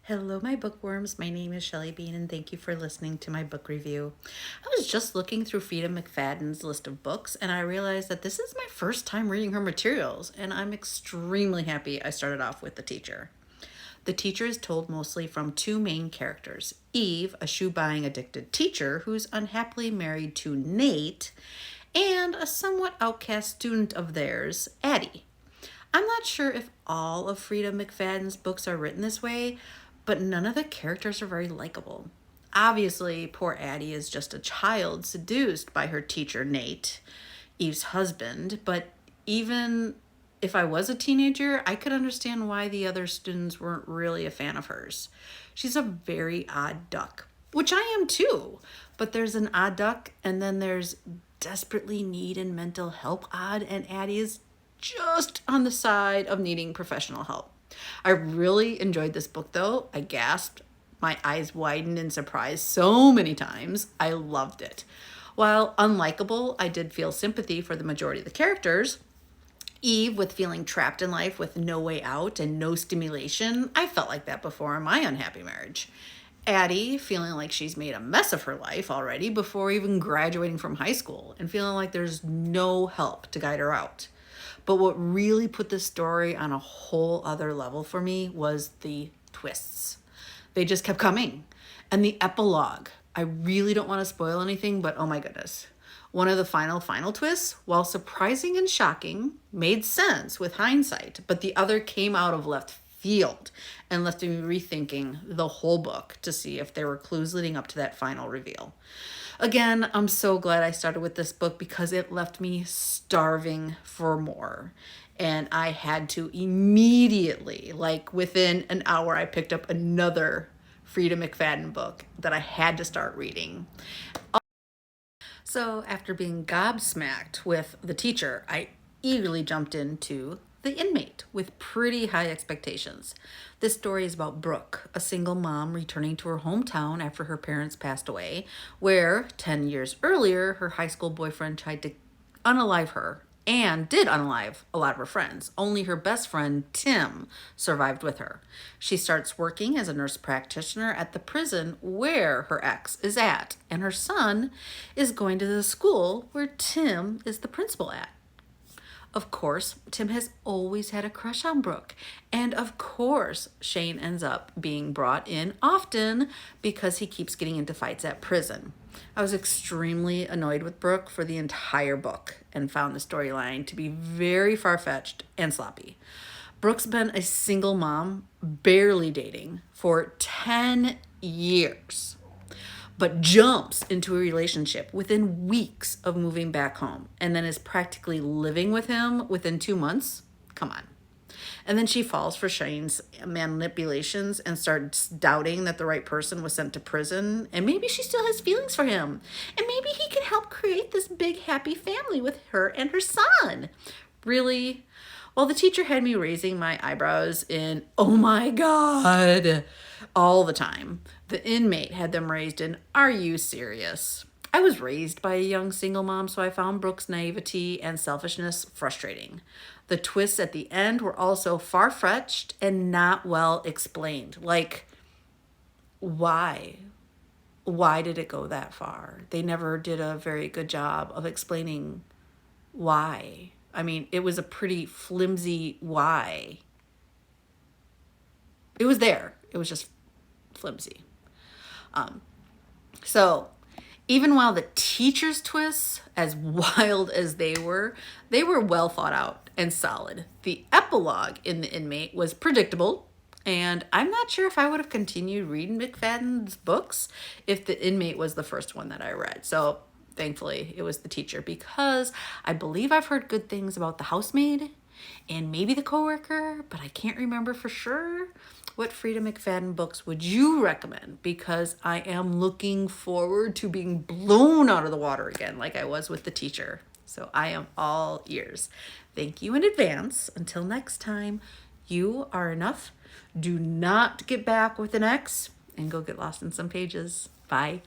Hello, my bookworms. My name is Shelley Bean, and thank you for listening to my book review. I was just looking through Frieda McFadden's list of books, and I realized that this is my first time reading her materials, and I'm extremely happy I started off with The Teacher. The Teacher is told mostly from two main characters: Eve, a shoe-buying addicted teacher who's unhappily married to Nate, and a somewhat outcast student of theirs, Addie. I'm not sure if all of Frieda McFadden's books are written this way, but none of the characters are very likable. Obviously, poor Addie is just a child seduced by her teacher, Nate, Eve's husband, but even if I was a teenager, I could understand why the other students weren't really a fan of hers. She's a very odd duck, which I am too, but there's an odd duck, and then there's desperately need and mental help odd, and Addie is just on the side of needing professional help. I really enjoyed this book though. I gasped. My eyes widened in surprise so many times. I loved it. While unlikable, I did feel sympathy for the majority of the characters. Eve, with feeling trapped in life with no way out and no stimulation. I felt like that before in my unhappy marriage. Addie, feeling like she's made a mess of her life already before even graduating from high school and feeling like there's no help to guide her out. But what really put this story on a whole other level for me was the twists. They just kept coming. And the epilogue. I really don't want to spoil anything, but oh my goodness. One of the final twists, while surprising and shocking, made sense with hindsight, but the other came out of left field and left me rethinking the whole book to see if there were clues leading up to that final reveal. Again, I'm so glad I started with this book because it left me starving for more. And I had to immediately, like within an hour, I picked up another Frieda McFadden book that I had to start reading. So after being gobsmacked with The Teacher, I eagerly jumped into The Inmate with pretty high expectations. This story is about Brooke, a single mom returning to her hometown after her parents passed away, where 10 years earlier, her high school boyfriend tried to unalive her and did unalive a lot of her friends. Only her best friend, Tim, survived with her. She starts working as a nurse practitioner at the prison where her ex is at, and her son is going to the school where Tim is the principal at. Of course, Tim has always had a crush on Brooke. And of course, Shane ends up being brought in often because he keeps getting into fights at prison. I was extremely annoyed with Brooke for the entire book and found the storyline to be very far-fetched and sloppy. Brooke's been a single mom, barely dating, for 10 years, but jumps into a relationship within weeks of moving back home and then is practically living with him within 2 months. Come on. And then she falls for Shane's manipulations and starts doubting that the right person was sent to prison. And maybe she still has feelings for him. And maybe he can help create this big happy family with her and her son. Really? Well, The Teacher had me raising my eyebrows in, oh my God, all the time. The Inmate had them raised in, are you serious? I was raised by a young single mom, so I found Brooke's naivety and selfishness frustrating. The twists at the end were also far-fetched and not well explained. Like, why? Why did it go that far? They never did a very good job of explaining why. I mean, it was a pretty flimsy why. It was there. It was just flimsy. So even while the teacher's twists, as wild as they were well thought out and solid. The epilogue in The Inmate was predictable, and I'm not sure if I would have continued reading McFadden's books if The Inmate was the first one that I read. So thankfully it was The Teacher, because I believe I've heard good things about The Housemaid and maybe The Coworker, but I can't remember for sure. What Frieda McFadden books would you recommend? Because I am looking forward to being blown out of the water again like I was with The Teacher. So I am all ears. Thank you in advance. Until next time, you are enough. Do not get back with an ex and go get lost in some pages. Bye.